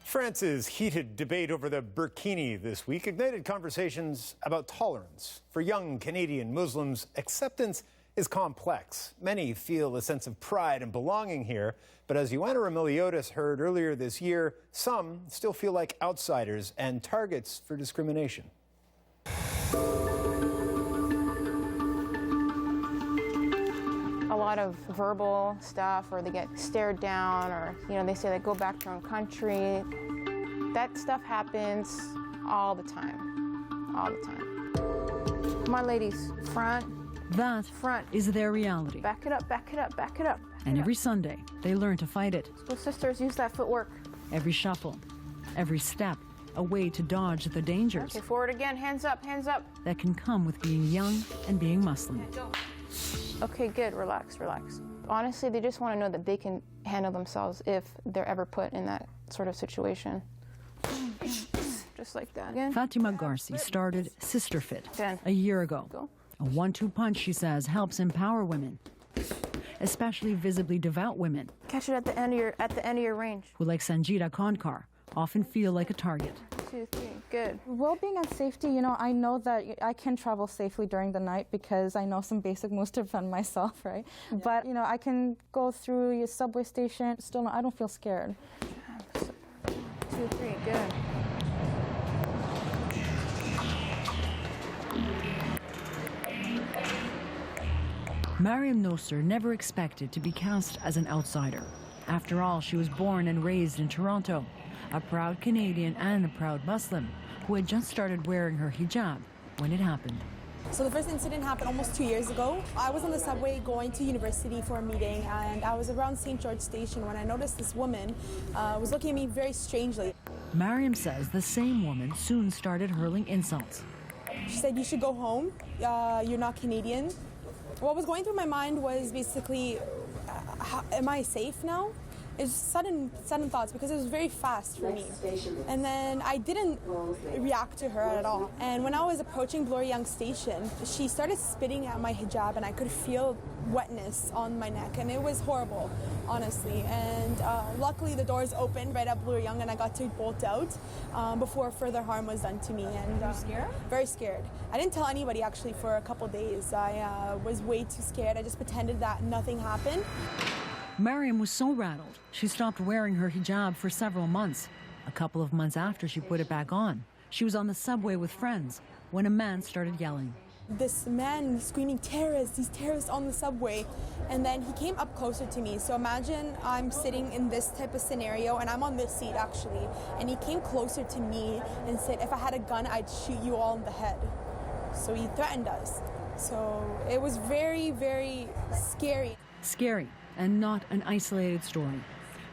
France's heated debate over the burkini this week ignited conversations about tolerance. For young Canadian Muslims, acceptance is complex. Many feel a sense of pride and belonging here, but as Joanna Remiliotis heard earlier this year, some still feel like outsiders and targets for discrimination. A lot of verbal stuff, or they get stared down, or they say they go back to their own country. That stuff happens all the time, all the time. Come on, ladies, front. That front is their reality. Back it up, back it up, back it up. And every Sunday, they learn to fight it. So sisters, use that footwork. Every shuffle, every step, a way to dodge the dangers. Okay, forward again, hands up, hands up. That can come with being young and being Muslim. Okay, good, relax, relax. Honestly, they just want to know that they can handle themselves if they're ever put in that sort of situation. Just like that. Again. Fatima Garci started Sister Fit a year ago. Go. A 1-2 punch, she says, helps empower women, especially visibly devout women. Catch it at the end of your range. Who, like Sanjita Konkar, often feel like a target. 2, 3, good. Well-being and safety, I know that I can travel safely during the night because I know some basic moves to defend myself, right? Yeah. But, I can go through your subway station, still, I don't feel scared. 2, 3, good. Mariam Nosser never expected to be cast as an outsider. After all, she was born and raised in Toronto, a proud Canadian and a proud Muslim who had just started wearing her hijab when it happened. So the first incident happened almost 2 years ago. I was on the subway going to university for a meeting, and I was around St. George Station when I noticed this woman was looking at me very strangely. Mariam says the same woman soon started hurling insults. She said, "You should go home. You're not Canadian." What was going through my mind was basically, am I safe now? It's sudden thoughts because it was very fast for me. And then I didn't react to her at all. And when I was approaching Bloor Yonge Station, she started spitting at my hijab, and I could feel wetness on my neck, and it was horrible, honestly. And luckily the doors opened right at Bloor Yonge, and I got to bolt out before further harm was done to me. And Were you scared? Very scared. I didn't tell anybody actually for a couple days. I was way too scared. I just pretended that nothing happened. Mariam was so rattled, she stopped wearing her hijab for several months. A couple of months after she put it back on, she was on the subway with friends when a man started yelling. This man screaming, "Terrorists, these terrorists on the subway." And then he came up closer to me. So imagine I'm sitting in this type of scenario, and I'm on this seat actually. And he came closer to me and said, "If I had a gun, I'd shoot you all in the head." So he threatened us. So it was very, very scary. Scary. And not an isolated story.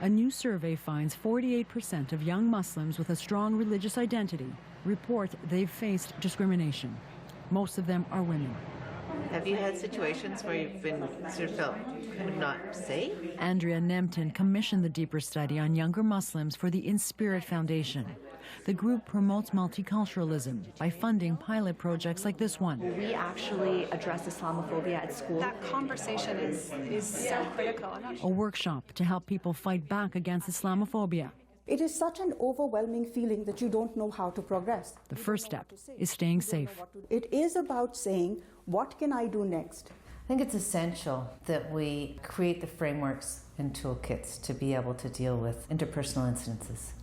A new survey finds 48% of young Muslims with a strong religious identity report they've faced discrimination. Most of them are women. Have you had situations where you've been sort of felt kind of not safe? Andrea Nemtin commissioned the deeper study on younger Muslims for the In Spirit Foundation. The group promotes multiculturalism by funding pilot projects like this one. We actually address Islamophobia at school. That conversation is so critical. A workshop to help people fight back against Islamophobia. It is such an overwhelming feeling that you don't know how to progress. The first step is staying safe. It is about saying, what can I do next? I think it's essential that we create the frameworks and toolkits to be able to deal with interpersonal incidences,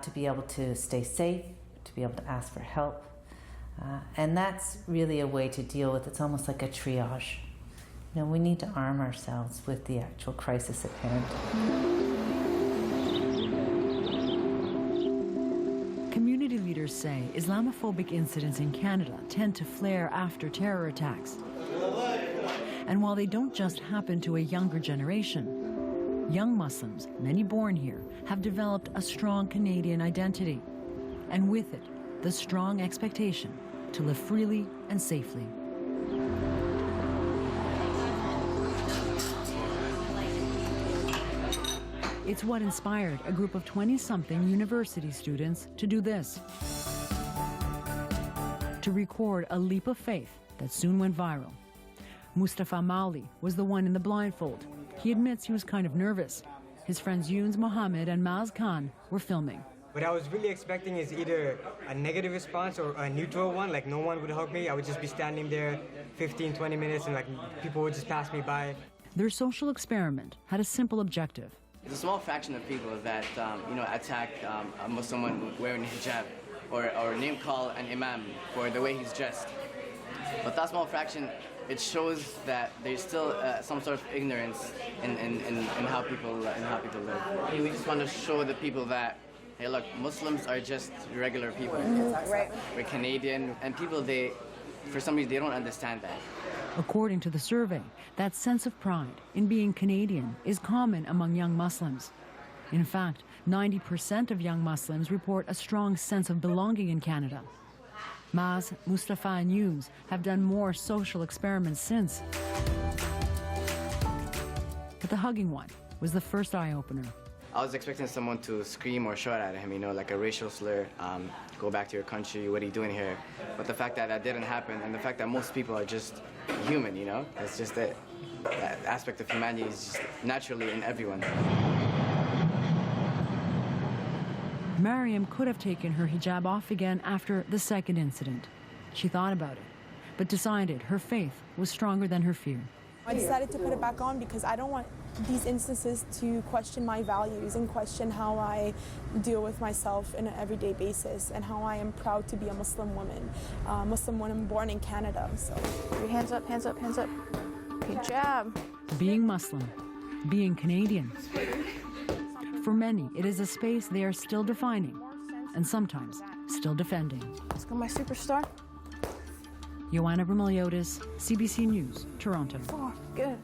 to be able to stay safe, to be able to ask for help. And that's really a way to deal with, it's almost like a triage. We need to arm ourselves with the actual crisis at hand. Community leaders say Islamophobic incidents in Canada tend to flare after terror attacks. And while they don't just happen to a younger generation, young Muslims, many born here, have developed a strong Canadian identity. And with it, the strong expectation to live freely and safely. It's what inspired a group of 20-something university students to do this. To record a leap of faith that soon went viral. Mustafa Mali was the one in the blindfold. He admits he was kind of nervous. His friends Younus Mohammed and Maz Khan were filming. What I was really expecting is either a negative response or a neutral one, like no one would hug me. I would just be standing there 15, 20 minutes and like people would just pass me by. Their social experiment had a simple objective. It's a small fraction of people that, attack a Muslim woman wearing hijab or name call an imam for the way he's dressed. But that small fraction, it shows that there's still some sort of ignorance in how people live. We just want to show the people that, hey, look, Muslims are just regular people. Right. We're Canadian, and people, for some reason, they don't understand that. According to the survey, that sense of pride in being Canadian is common among young Muslims. In fact, 90% of young Muslims report a strong sense of belonging in Canada. Maz, Mustafa, and Younus have done more social experiments since. But the hugging one was the first eye-opener. I was expecting someone to scream or shout at him, like a racial slur, go back to your country, what are you doing here? But the fact that that didn't happen, and the fact that most people are just human, it's just that aspect of humanity is just naturally in everyone. Mariam could have taken her hijab off again after the second incident. She thought about it, but decided her faith was stronger than her fear. I decided to put it back on because I don't want these instances to question my values and question how I deal with myself on an everyday basis and how I am proud to be a Muslim woman born in Canada. So, Hands up, hands up, hands up. Hijab. Being Muslim, being Canadian. For many, it is a space they are still defining and sometimes still defending. Let's go, my superstar. Joanna Bramiliotis, CBC News, Toronto. Oh, good.